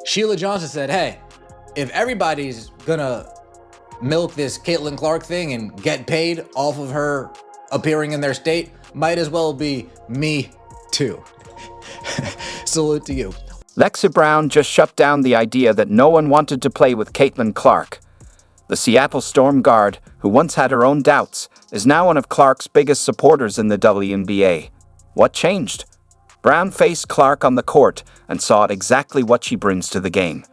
Sheila Johnson said, hey, if everybody's gonna milk this Caitlin Clark thing and get paid off of her appearing in their state, might as well be me too. Salute to you. Lexie Brown just shut down the idea that no one wanted to play with Caitlin Clark. The Seattle Storm guard, who once had her own doubts, is now one of Clark's biggest supporters in the WNBA. What changed? Brown faced Clark on the court and saw exactly what she brings to the game.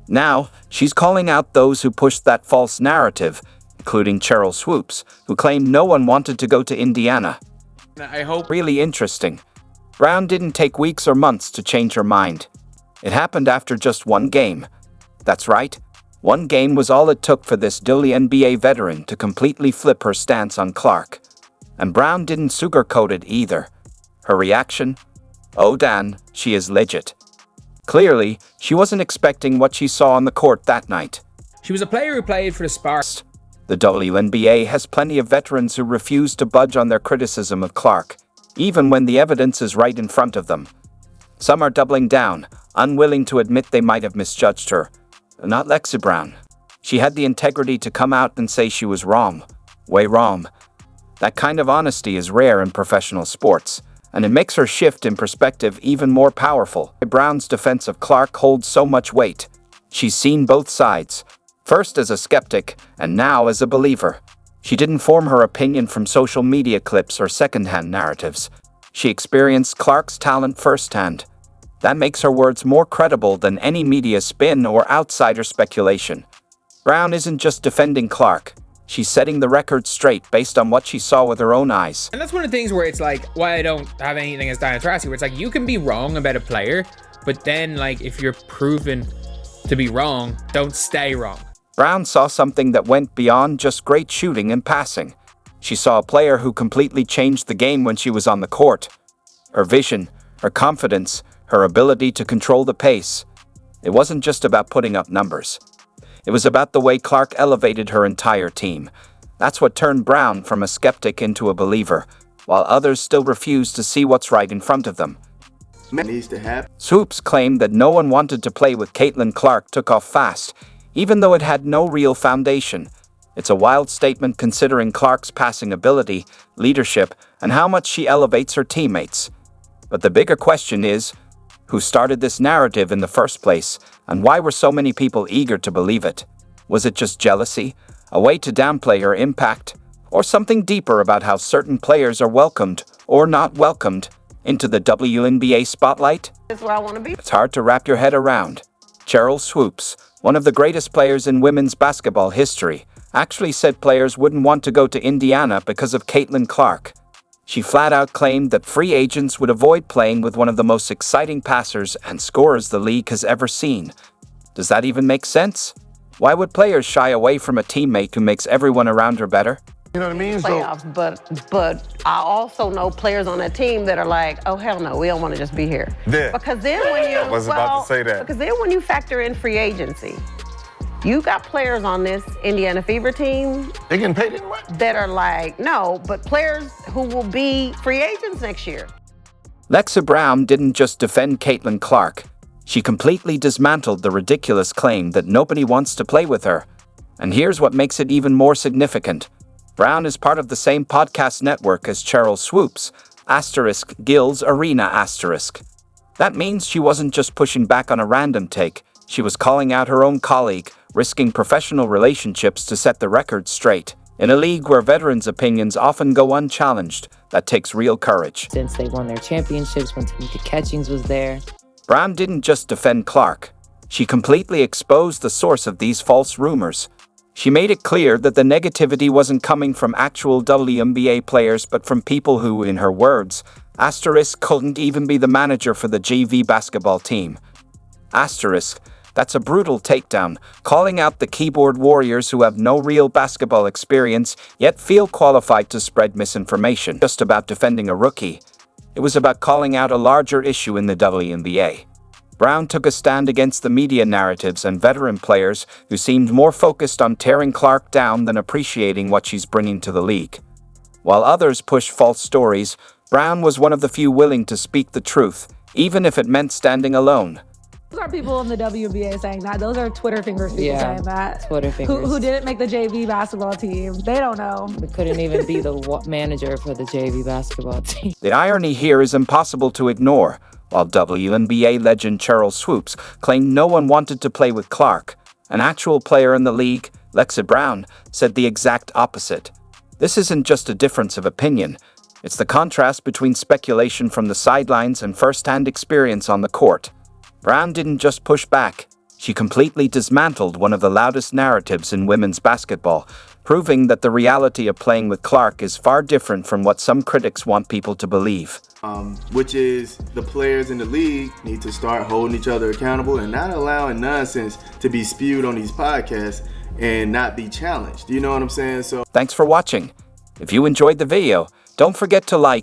Now, she's calling out those who pushed that false narrative, including Cheryl Swoops, who claimed no one wanted to go to Indiana. I hope. Really interesting. Brown didn't take weeks or months to change her mind. It happened after just one game. That's right. One game was all it took for this WNBA veteran to completely flip her stance on Clark. And Brown didn't sugarcoat it either. Her reaction? Oh Dan, she is legit. Clearly, she wasn't expecting what she saw on the court that night. She was a player who played for the Sparks. The WNBA has plenty of veterans who refuse to budge on their criticism of Clark, even when the evidence is right in front of them. Some are doubling down, unwilling to admit they might have misjudged her. Not Lexie Brown. She had the integrity to come out and say she was wrong. Way wrong. That kind of honesty is rare in professional sports, and it makes her shift in perspective even more powerful. Brown's defense of Clark holds so much weight. She's seen both sides, first as a skeptic and now as a believer. She didn't form her opinion from social media clips or secondhand narratives. She experienced Clark's talent firsthand. That makes her words more credible than any media spin or outsider speculation. Brown isn't just defending Clark. She's setting the record straight based on what she saw with her own eyes. And that's one of the things where it's like, why I don't have anything against Diana Taurasi, where it's like, you can be wrong about a player, but then, like, if you're proven to be wrong, don't stay wrong. Brown saw something that went beyond just great shooting and passing. She saw a player who completely changed the game when she was on the court. Her vision, her confidence, her ability to control the pace. It wasn't just about putting up numbers. It was about the way Clark elevated her entire team. That's what turned Brown from a skeptic into a believer, while others still refused to see what's right in front of them. Swoops claimed that no one wanted to play with Caitlin Clark took off fast, even though it had no real foundation. It's a wild statement considering Clark's passing ability, leadership, and how much she elevates her teammates. But the bigger question is, who started this narrative in the first place, and why were so many people eager to believe it? Was it just jealousy, a way to downplay her impact, or something deeper about how certain players are welcomed, or not welcomed, into the WNBA spotlight? That's where I want to be. It's hard to wrap your head around. Cheryl Swoops, one of the greatest players in women's basketball history, actually said players wouldn't want to go to Indiana because of Caitlin Clark. She flat out claimed that free agents would avoid playing with one of the most exciting passers and scorers the league has ever seen. Does that even make sense? Why would players shy away from a teammate who makes everyone around her better? You know what I mean? Playoffs, but I also know players on that team that are like, oh hell no, we don't want to just be here. Yeah. Because then when you I was about to say that. Because then when you factor in free agency, you got players on this Indiana Fever team. They getting paid anyway? That are like, no, but players who will be free agents next year. Lexie Brown didn't just defend Caitlin Clark. She completely dismantled the ridiculous claim that nobody wants to play with her. And here's what makes it even more significant. Brown is part of the same podcast network as Cheryl Swoops, *Gil's Arena*. That means she wasn't just pushing back on a random take. She was calling out her own colleague, risking professional relationships to set the record straight. In a league where veterans' opinions often go unchallenged, that takes real courage. Since they won their championships, when Tamika Catchings was there. Brown didn't just defend Clark. She completely exposed the source of these false rumors. She made it clear that the negativity wasn't coming from actual WNBA players but from people who, in her words, couldn't even be the manager for the JV basketball team. That's a brutal takedown, calling out the keyboard warriors who have no real basketball experience yet feel qualified to spread misinformation. Just about defending a rookie. It was about calling out a larger issue in the WNBA. Brown took a stand against the media narratives and veteran players who seemed more focused on tearing Clark down than appreciating what she's bringing to the league. While others pushed false stories, Brown was one of the few willing to speak the truth, even if it meant standing alone. Those are people in the WNBA saying that. Those are Twitter fingers people saying that. Twitter fingers. Who didn't make the JV basketball team. They don't know. We couldn't even be the manager for the JV basketball team. The irony here is impossible to ignore. While WNBA legend Cheryl Swoops claimed no one wanted to play with Clark, an actual player in the league, Lexie Brown, said the exact opposite. This isn't just a difference of opinion. It's the contrast between speculation from the sidelines and first-hand experience on the court. Brown didn't just push back. She completely dismantled one of the loudest narratives in women's basketball, proving that the reality of playing with Clark is far different from what some critics want people to believe. Which is the players in the league need to start holding each other accountable and not allowing nonsense to be spewed on these podcasts and not be challenged. You know what I'm saying? So thanks for watching. If you enjoyed the video, don't forget to like,